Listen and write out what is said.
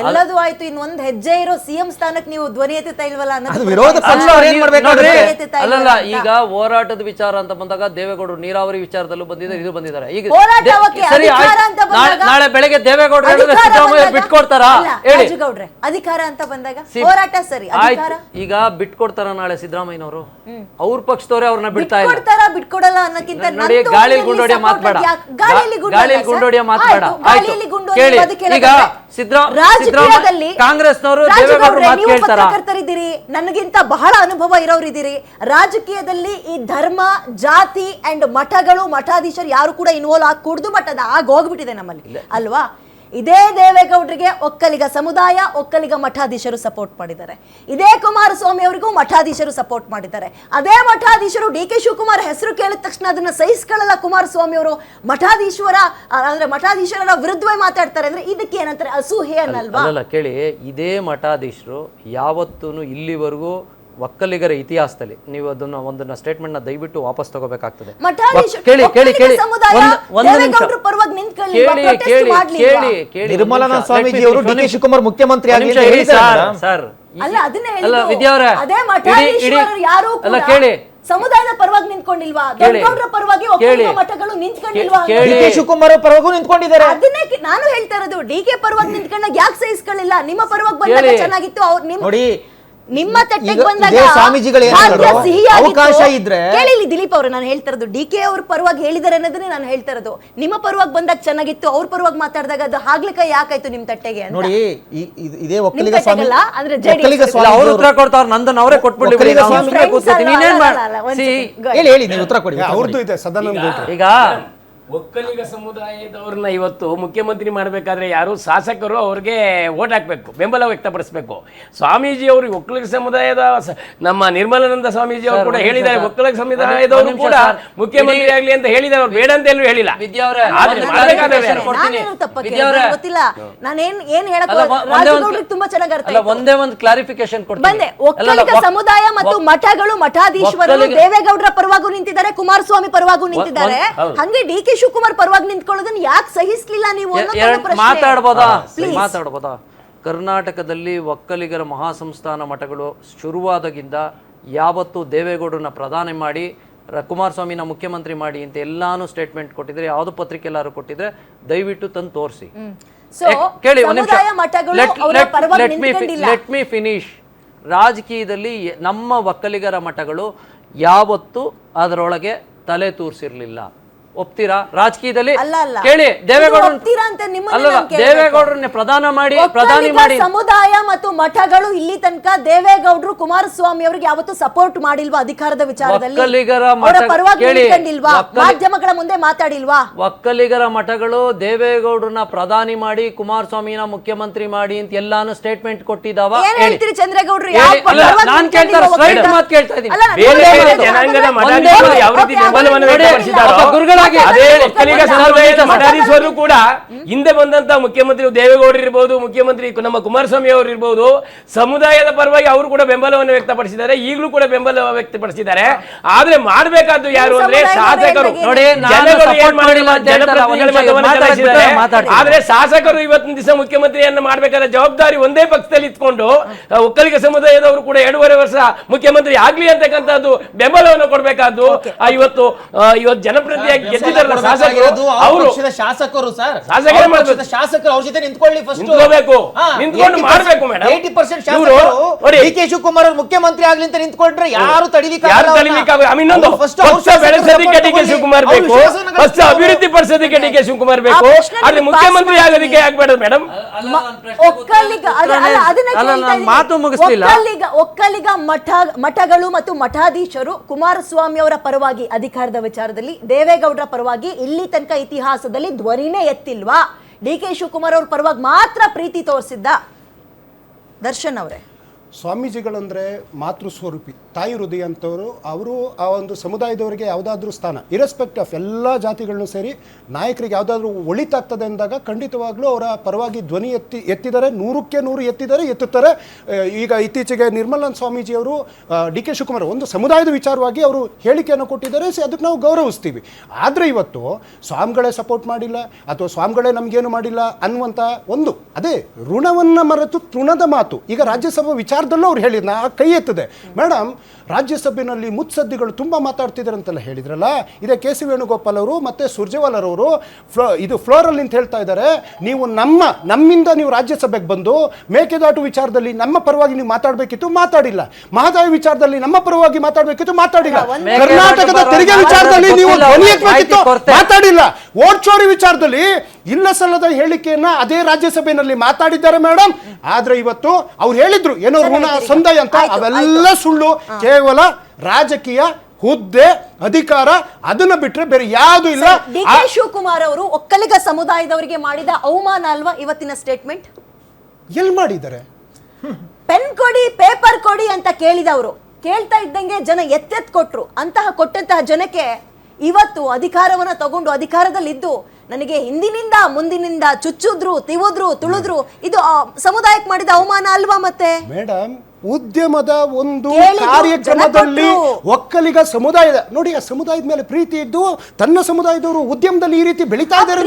ಎಲ್ಲದೂ ಆಯ್ತು, ಇನ್ನೊಂದ್ ಹೆಜ್ಜೆ ಇರೋ ಸಿಎಂ ಸ್ಥಾನಕ್ಕೆ ನೀವು ಧ್ವನಿ ಎತ್ತುತ್ತಾ ಇಲ್ವಲ್ಲ ಅನ್ನೋದು ವಿರೋಧ ಪಕ್ಷ ಅಲ್ಲಲ್ಲ. ಈಗ ಹೋರಾಟದ ವಿಚಾರ ಅಂತ ಬಂದಾಗ ದೇವೇಗೌಡರು ನೀರಾವರಿ ವಿಚಾರದಲ್ಲೂ ಬಂದಿದ್ದಾರೆ, ಇದು ಬಂದಿದ್ದಾರೆ. ಈಗ ಸರಿ, ನಾಳೆ ಬೆಳಗ್ಗೆ ದೇವೇಗೌಡರು ಸಿದ್ದರಾಮಯ್ಯ ಬಿಟ್ಕೊಡ್ತಾರ ಹೇಳಿ? ಅಧಿಕಾರ ಅಂತ ಬಂದಾಗ ಹೋರಾಟ ಸರಿ, ಈಗ ಬಿಟ್ಕೊಡ್ತಾರ ನಾಳೆ ಸಿದ್ದರಾಮಯ್ಯನವರು? ಅವ್ರ ಪಕ್ಷದವರೇ ಅವ್ರನ್ನ ಬಿಡ್ತಾ ಬಿಟ್ಕೊಡಲ್ಲ ಅನ್ನೋಕ್ಕಿಂತ ನೋಡಿ, ಗಾಳಿ ಗುಂಡೋಡಿಯ ಮಾತ್ಬೇಡ, ಗಾಳಿ ಗುಂಡೋಡಿಯ ಮಾತ್ಬೇಡ. ಆಯ್ತು ಕೇಳಿ, ಈಗ ಸಿದ್ದರಾಮಯ್ಯ ಕಾಂಗ್ರೆಸ್ನವರು ದೇವೇಗೌಡರು ಮಾತು ಕೇಳ್ತಾರ? ನನಗಿಂತ ಬಹಳ ಅನುಭವ ಇರೋರಿದ್ದೀರಿ ರಾಜಕೀಯದಲ್ಲಿ. ಈ ಧರ್ಮ, ಜಾತಿ ಅಂಡ್ ಮಠಗಳು, ಮಠಾಧೀಶರು ಯಾರು ಕೂಡ ಇನ್ವಾಲ್ವ್ ಆಗಕೂಡ್ದು, ಬಟ್ ಅದು ಹೋಗ್ಬಿಟ್ಟಿದೆ ನಮ್ಮಲ್ಲಿ ಅಲ್ವಾ? ಇದೇ ದೇವೇಗೌಡರಿಗೆ ಒಕ್ಕಲಿಗ ಸಮುದಾಯ, ಒಕ್ಕಲಿಗ ಮಠಾಧೀಶರು ಸಪೋರ್ಟ್ ಮಾಡಿದ್ದಾರೆ. ಇದೇ ಕುಮಾರಸ್ವಾಮಿ ಅವರಿಗೂ ಮಠಾಧೀಶರು ಸಪೋರ್ಟ್ ಮಾಡಿದ್ದಾರೆ. ಅದೇ ಮಠಾಧೀಶರು ಡಿ ಕೆ ಶಿವಕುಮಾರ್ ಹೆಸರು ಕೇಳಿದ ತಕ್ಷಣ ಅದನ್ನ ಸಹಿಸ್ಕೊಳ್ಳಲ್ಲ ಕುಮಾರಸ್ವಾಮಿ ಅವರು. ಮಠಾಧೀಶರ ವಿರುದ್ಧವೇ ಮಾತಾಡ್ತಾರೆ ಅಂದ್ರೆ ಇದಕ್ಕೆ ಏನಂತಾರೆ? ಅಸೂಹೆ ಅನ್ನಲ್ವಾ? ಅಲ್ಲ ಕೇಳಿ, ಇದೇ ಮಠಾಧೀಶರು ಯಾವತ್ತೂ ಇಲ್ಲಿವರೆಗೂ ಒಕ್ಕಲಿಗರ ಇತಿಹಾಸದಲ್ಲಿ ನೀವು ಅದನ್ನ ಒಂದನ್ನ ಸ್ಟೇಟ್ಮೆಂಟ್ ನ ದಯವಿಟ್ಟು ವಾಪಸ್ ತಗೋಬೇಕಾಗ್ತದೆ. ಕೇಳಿ ಕೇಳಿ ಕೇಳಿ ಒಂದು ನಿಮಿಷ ಕೇಳಿ. ನಿರ್ಮಲಾನಂದ ಸ್ವಾಮೀಜಿ ಅವರು ಡಿ ಕೆ ಶಿವಕುಮಾರ್ ಮುಖ್ಯಮಂತ್ರಿ ಸರ್, ಅಲ್ಲ ಅದನ್ನೇ ಅಲ್ಲ ವಿದ್ಯಾವರೇ, ಅಲ್ಲ ಕೇಳಿ, ಸಮುದಾಯದ ಪರವಾಗಿ ನಿಂತ್ಕೊಂಡಿಲ್ವಾ? ದೊಡ್ಡಗೌಡರ ಪರವಾಗಿ ಒಕ್ಕಲಿಗ ಮಠಗಳು ನಿಂತ್ಕೊಂಡಿಲ್ವಾ? ಡಿ ಕೆ ಶಿವಕುಮಾರ್ ಪರವಾಗೂ ನಿಂತ್ಕೊಂಡಿದ್ದಾರೆ. ಅದನ್ನೇ ನಾನು ಹೇಳ್ತಾ ಇರೋದು. ಡಿ ಕೆ ಪರವಾಗಿ ನಿಂತ್ಕೊಂಡಾಗ ಯಾಕೆ ಸಹಿಸ್ಕೊಳ್ಳಿಲ್ಲ? ನಿಮ್ಮ ಪರವಾಗಿ ಬಂದಾಗ ಚೆನ್ನಾಗಿತ್ತು. ಅವ್ರು ನೋಡಿ ನಿಮ್ಮ ತಟ್ಟೆಗೆ ಬಂದಾಗ ಅವಕಾಶ ಇದ್ರೆ ಕೇಳಿ ದಿಲೀಪ್ ಅವರು, ನಾನು ಹೇಳ್ತಾ ಇರೋದು ಡಿ ಕೆ ಅವ್ರ ಪರವಾಗಿ ಹೇಳಿದಾರೆ ಅನ್ನೋದನ್ನೇ ನಾನು ಹೇಳ್ತಾ ಇರೋದು. ನಿಮ್ಮ ಪರವಾಗಿ ಬಂದಾಗ ಚೆನ್ನಾಗಿತ್ತು, ಅವ್ರ ಪರವಾಗಿ ಮಾತಾಡಿದಾಗ ಅದು ಆಗ್ಲಿಕ್ಕೆ ಯಾಕಾಯ್ತು ನಿಮ್ ತಟ್ಟೆಗೆ? ನೋಡಿ, ಇದೇ ಒಕ್ಕಲಿಗ ಸ್ವಾಮಿ ಅಂದ್ರೆ ಅವ್ರ ಉತ್ತರ ಕೊಡ್ತಾವ್ರ, ನಂದನ್ ಅವರೇ ಕೊಟ್ಬಿಡ್ಲಿ. ಹೇಳಿ, ನೀವು ಉತ್ತರ ಕೊಡಿ. ಅವ್ರದ್ದು ಇದೆ ಸದಾನಂದ. ಈಗ ಒಕ್ಕಲಿಗ ಸಮುದಾಯದವ್ರನ್ನ ಇವತ್ತು ಮುಖ್ಯಮಂತ್ರಿ ಮಾಡಬೇಕಾದ್ರೆ ಯಾರು ಶಾಸಕರು ಅವ್ರಿಗೆ ಓಟ್ ಹಾಕಬೇಕು, ಬೆಂಬಲ ವ್ಯಕ್ತಪಡಿಸಬೇಕು. ಸ್ವಾಮೀಜಿ ಅವರು ಒಕ್ಕಲಿಗ ಸಮುದಾಯದ ನಮ್ಮ ನಿರ್ಮಲಾನಂದ ಸ್ವಾಮೀಜಿ ಅವರು ಕೂಡ ಹೇಳಿದ್ದಾರೆ, ಒಕ್ಕಲಿಗ ಸಮುದಾಯದವರು ಕೂಡ ಮುಖ್ಯಮಂತ್ರಿ ಆಗಲಿ ಅಂತ ಹೇಳಿದ್ದಾರೆ. ಅವ್ರು ಬೇಡ ಅಂತ ಎಲ್ಲೂ ಹೇಳಿಲ್ಲ. ಒಂದೇ ಒಂದು ಕ್ಲಾರಿಫಿಕೇಶನ್ ಕೊಡ್ತೀನಿ. ಒಕ್ಕಲಿಗ ಸಮುದಾಯ ಮತ್ತು ಮಠಗಳು, ಮಠಾಧೀಶ್ವರರು ದೇವೇಗೌಡರ ಪರವಾಗೂ ನಿಂತಿದ್ದಾರೆ, ಕುಮಾರಸ್ವಾಮಿ ಪರವಾಗೂ ನಿಂತಿದ್ದಾರೆ. ಹಂಗೆ ಡಿ ಕೆ ಶಿವಕುಮಾರ್ ಪರವಾಗಿ ನಿಂತ್ಕೊಳ್ಳೋದನ್ನ ಯಾಕೆ ಸಹಿಸಲಿಲ್ಲ ನೀವು? ಮಾತಾಡಬಹುದಾ? ಕರ್ನಾಟಕದಲ್ಲಿ ಒಕ್ಕಲಿಗರ ಮಹಾಸಂಸ್ಥಾನ ಮಠಗಳು ಶುರುವಾದಾಗಿಂದ ಯಾವತ್ತು ದೇವೇಗೌಡರನ್ನ ಪ್ರಧಾನಿ ಮಾಡಿ, ಕುಮಾರಸ್ವಾಮಿನ ಮುಖ್ಯಮಂತ್ರಿ ಮಾಡಿ ಅಂತ ಎಲ್ಲಾನು ಸ್ಟೇಟ್ಮೆಂಟ್ ಕೊಟ್ಟಿದ್ರೆ, ಯಾವ್ದು ಪತ್ರಿಕೆ ಎಲ್ಲಾರು ಕೊಟ್ಟಿದ್ರೆ ದಯವಿಟ್ಟು ತಂದು ತೋರಿಸಿ. ಕೇಳಿ ಒಂದು ನಿಮಿಷ, ಲೆಟ್ ಮಿ ಫಿನಿಶ್. ರಾಜಕೀಯದಲ್ಲಿ ನಮ್ಮ ಒಕ್ಕಲಿಗರ ಮಠಗಳು ಯಾವತ್ತು ಅದರೊಳಗೆ ತಲೆ ತೂರಿಸಿರ್ಲಿಲ್ಲ. ಒಪ್ತೀರಾ? ರಾಜಕೀಯದಲ್ಲಿ ಕೇಳಿ, ದೇವೇಗೌಡರನ್ನ ಪ್ರಧಾನಿ ಮಾಡಿ ಸಮುದಾಯ ಮತ್ತು ಮಠಗಳು ಇಲ್ಲಿ ತನಕ ದೇವೇಗೌಡರು ಕುಮಾರಸ್ವಾಮಿ ಅವರಿಗೆ ಯಾವತ್ತು ಸಪೋರ್ಟ್ ಮಾಡಿಲ್ವಾ? ಅಧಿಕಾರದ ವಿಚಾರದಲ್ಲಿ ಮಾಧ್ಯಮಗಳ ಮುಂದೆ ಮಾತಾಡಿಲ್ವಾ? ಒಕ್ಕಲಿಗರ ಮಠಗಳು ದೇವೇಗೌಡರನ್ನ ಪ್ರಧಾನಿ ಮಾಡಿ, ಕುಮಾರಸ್ವಾಮಿನ ಮುಖ್ಯಮಂತ್ರಿ ಮಾಡಿ ಅಂತ ಎಲ್ಲಾನು ಸ್ಟೇಟ್ಮೆಂಟ್ ಕೊಟ್ಟಿದ್ದಾವ? ಹೇಳ್ತೀರಿ ಚಂದ್ರೇಗೌಡರು? ನಾನ್ ಕೇಳ್ತಾರೆ, ಸ್ಟ್ರೈಟ್ ಮಾತು ಕೇಳ್ತಾ ಇದ್ದೀನಿ. ಅದೇ ಒಕ್ಕಲಿಗ ಸಮುದಾಯದ ಮಠಾಧೀಶರು ಕೂಡ ಹಿಂದೆ ಬಂದಂತ ಮುಖ್ಯಮಂತ್ರಿ ದೇವೇಗೌಡರು ಇರಬಹುದು, ಮುಖ್ಯಮಂತ್ರಿ ನಮ್ಮ ಕುಮಾರಸ್ವಾಮಿ ಅವರು ಇರಬಹುದು, ಸಮುದಾಯದ ಪರವಾಗಿ ಅವರು ಕೂಡ ಬೆಂಬಲವನ್ನು ವ್ಯಕ್ತಪಡಿಸಿದ್ದಾರೆ, ಈಗಲೂ ಕೂಡ ಬೆಂಬಲ ವ್ಯಕ್ತಪಡಿಸಿದ್ದಾರೆ. ಆದ್ರೆ ಮಾಡಬೇಕಾದ್ದು ಯಾರು ಅಂದ್ರೆ ಶಾಸಕರು. ನೋಡಿ, ಆದ್ರೆ ಶಾಸಕರು ಇವತ್ತಿನ ದಿವಸ ಮುಖ್ಯಮಂತ್ರಿಯನ್ನ ಮಾಡಬೇಕಾದ ಜವಾಬ್ದಾರಿ ಒಂದೇ ಪಕ್ಷದಲ್ಲಿ ಇಟ್ಕೊಂಡು ಒಕ್ಕಲಿಗ ಸಮುದಾಯದವರು ಕೂಡ 2.5 ವರ್ಷ ಮುಖ್ಯಮಂತ್ರಿ ಆಗ್ಲಿ ಅಂತಕ್ಕಂಥದ್ದು ಬೆಂಬಲವನ್ನು ಕೊಡಬೇಕಾದ್ದು ಇವತ್ತು ಜನಪ್ರತಿನಿಧಿಯಾಗಿ ಗೆದ್ದಿದ್ದಾರಲ್ಲ ಶಾಸಕರು, ಅವರು ಶಾಸಕರು ಅವ್ರ ಜೊತೆ ನಿಂತ್ಕೊಳ್ಳಿ, ನಿಂತ್ಕೊಂಡು ಮಾಡಬೇಕು ಮೇಡಮ್. 80% ಶಾಸಕರು ಡಿ ಕೆ ಶಿವಕುಮಾರ್ ಅವರು ಮುಖ್ಯಮಂತ್ರಿ ಆಗ್ಲಿ ಅಂತ ನಿಂತ್ಕೊಂಡ್ರೆ ಯಾರು ತಡಿಲಿಕ್ಕೆ ಇನ್ನೊಂದು ಪಕ್ಷ ಬೆಳೆಸೋದಕ್ಕೆ ಡಿ ಕೆ ಶಿವಕುಮಾರ್ ಬೇಕು, ಪಕ್ಷ ಅಭಿವೃದ್ಧಿ ಪಡಿಸೋದಕ್ಕೆ ಡಿ ಕೆ ಶಿವಕುಮಾರ್ ಬೇಕು, ಆದ್ರೆ ಮುಖ್ಯಮಂತ್ರಿ ಆಗೋದಕ್ಕೆ ಆಗ್ಬೇಡ ಮೇಡಮ್. ಮಾತು ಮುಗಿಸ್ತಿಲ್ಲ. ಒಕ್ಕಲಿಗ ಮಠಗಳು ಮತ್ತು ಮಠಾಧೀಶರು ಕುಮಾರಸ್ವಾಮಿ ಅವರ ಪರವಾಗಿ ಅಧಿಕಾರದ ವಿಚಾರದಲ್ಲಿ, ದೇವೇಗೌಡರ ಪರವಾಗಿ ಇಲ್ಲಿ ತನಕ ಇತಿಹಾಸದಲ್ಲಿ ಧ್ವನಿನೇ ಎತ್ತಿಲ್ವಾ? ಡಿ ಕೆ ಶಿವಕುಮಾರ್ ಅವ್ರ ಪರವಾಗಿ ಮಾತ್ರ ಪ್ರೀತಿ ತೋರಿಸಿದ್ದ ದರ್ಶನ್ ಅವರೇ. ಸ್ವಾಮೀಜಿಗಳಂದರೆ ಮಾತೃ ಸ್ವರೂಪಿ, ತಾಯಿ ಹೃದಯ ಅಂತವರು. ಅವರು ಆ ಒಂದು ಸಮುದಾಯದವರಿಗೆ ಯಾವುದಾದ್ರೂ ಸ್ಥಾನ, ಇರೆಸ್ಪೆಕ್ಟ್ ಆಫ್ ಎಲ್ಲ ಜಾತಿಗಳನ್ನು ಸೇರಿ ನಾಯಕರಿಗೆ ಯಾವುದಾದ್ರೂ ಒಳಿತಾಗ್ತದೆ ಅಂದಾಗ ಖಂಡಿತವಾಗ್ಲೂ ಅವರ ಪರವಾಗಿ ಧ್ವನಿ ಎತ್ತಿದ್ದಾರೆ, 100ಕ್ಕೆ 100 ಎತ್ತುತ್ತಾರೆ. ಈಗ ಇತ್ತೀಚೆಗೆ ನಿರ್ಮಲಾನಂದ ಸ್ವಾಮೀಜಿಯವರು ಡಿ ಕೆ ಶಿವಕುಮಾರ್ ಒಂದು ಸಮುದಾಯದ ವಿಚಾರವಾಗಿ ಅವರು ಹೇಳಿಕೆಯನ್ನು ಕೊಟ್ಟಿದ್ದಾರೆ, ಅದಕ್ಕೆ ನಾವು ಗೌರವಿಸ್ತೀವಿ. ಆದರೆ ಇವತ್ತು ಸ್ವಾಮಿಗಳೇ ಸಪೋರ್ಟ್ ಮಾಡಿಲ್ಲ ಅಥವಾ ಸ್ವಾಮಿಗಳೇ ನಮಗೇನು ಮಾಡಿಲ್ಲ ಅನ್ನುವಂಥ ಒಂದು ಅದೇ ಋಣವನ್ನು ಮರೆತು ತೃಣದ ಮಾತು ಈಗ ರಾಜ್ಯಸಭಾ ವಿಚಾರದಲ್ಲೂ ಅವ್ರು ಹೇಳಿದ್ರು. ನಾ ಕೈ ಎತ್ತದೆ ಮೇಡಮ್, ರಾಜ್ಯಸಭೆಯಲ್ಲಿ ಮುತ್ಸದ್ದಿಗಳು ತುಂಬ ಮಾತಾಡ್ತಿದ್ದಾರೆ ಅಂತೆಲ್ಲ ಹೇಳಿದ್ರಲ್ಲ, ಇದೇ ಕೆ ಸಿ ವೇಣುಗೋಪಾಲ್ ಅವರು ಮತ್ತು ಸುರ್ಜೇವಾಲರವರು ಇದು ಫ್ಲೋರಲ್ಲಿ ನಿಂತು ಹೇಳ್ತಾ ಇದ್ದಾರೆ, ನೀವು ನಮ್ಮಿಂದ ನೀವು ರಾಜ್ಯಸಭೆಗೆ ಬಂದು ಮೇಕೆದಾಟು ವಿಚಾರದಲ್ಲಿ ನಮ್ಮ ಪರವಾಗಿ ನೀವು ಮಾತಾಡಬೇಕಿತ್ತು, ಮಾತಾಡಿಲ್ಲ. ಮಹದಾಯಿ ವಿಚಾರದಲ್ಲಿ ನಮ್ಮ ಪರವಾಗಿ ಮಾತಾಡಬೇಕಿತ್ತು, ಮಾತಾಡಿಲ್ಲ. ಕರ್ನಾಟಕದ ತೆರಿಗೆ ವಿಚಾರದಲ್ಲಿ ನೀವು ಧ್ವನಿ ಎತ್ತಬೇಕಿತ್ತು, ಮಾತಾಡಿಲ್ಲ. ಓಟ್ಚೋರಿ ವಿಚಾರದಲ್ಲಿ ಇಲ್ಲ ಸಲ್ಲದ ಹೇಳಿಕೆಯನ್ನ ಅದೇ ರಾಜ್ಯಸಭೆಯಲ್ಲಿ ಮಾತಾಡಿದ್ದಾರೆ ಮೇಡಮ್. ಆದ್ರೆ ಇವತ್ತು ಅವ್ರು ಹೇಳಿದ್ರು ಏನೋ ಋಣ ಸಂದಾಯ ಅಂತ, ಅವೆಲ್ಲ ಸುಳ್ಳು. ಕೇವಲ ರಾಜಕೀಯ ಹುದ್ದೆ ಅಧಿಕಾರ ಅದನ್ನ ಬಿಟ್ರೆ ಬೇರೆ ಯಾವುದು ಇಲ್ಲ. ಡಿ ಕೆ ಶಿವಕುಮಾರ್ ಅವರು ಒಕ್ಕಲಿಗ ಸಮುದಾಯದವರಿಗೆ ಮಾಡಿದ ಅವಮಾನ ಅಲ್ವಾ ಇವತ್ತಿನ ಸ್ಟೇಟ್ಮೆಂಟ್? ಎಲ್ಲಿ ಮಾಡಿದ್ದಾರೆ? ಪೆನ್ ಕೊಡಿ, ಪೇಪರ್ ಕೊಡಿ ಅಂತ ಕೇಳಿದವರು ಕೇಳ್ತಾ ಇದ್ದಂಗೆ ಜನ ಎತ್ತೆತ್ ಕೊಟ್ರು. ಕೊಟ್ಟಂತಹ ಜನಕ್ಕೆ ಇವತ್ತು ಅಧಿಕಾರವನ್ನ ತಗೊಂಡು ಅಧಿಕಾರದಲ್ಲಿದ್ದು ನನಗೆ ಹಿಂದಿನಿಂದ ಮುಂದಿನಿಂದ ಚುಚ್ಚಿದ್ರು, ತಿವಿದ್ರು, ತುಳಿದ್ರು, ಇದು ಸಮುದಾಯಕ್ಕೆ ಮಾಡಿದ ಅವಮಾನ ಅಲ್ವಾ? ಮತ್ತೆ ಮೇಡಮ್, ಉದ್ಯಮದ ಒಂದು ಕಾರ್ಯಕ್ರಮದಲ್ಲಿ ಒಕ್ಕಲಿಗ ಸಮುದಾಯದ ನೋಡಿ, ಆ ಸಮುದಾಯದ ಮೇಲೆ ಪ್ರೀತಿ ಇದ್ದು ತನ್ನ ಸಮುದಾಯದವರು ಉದ್ಯಮದಲ್ಲಿ ಈ ರೀತಿ ಬೆಳೀತಾ ಇದ್ದಾರೆ.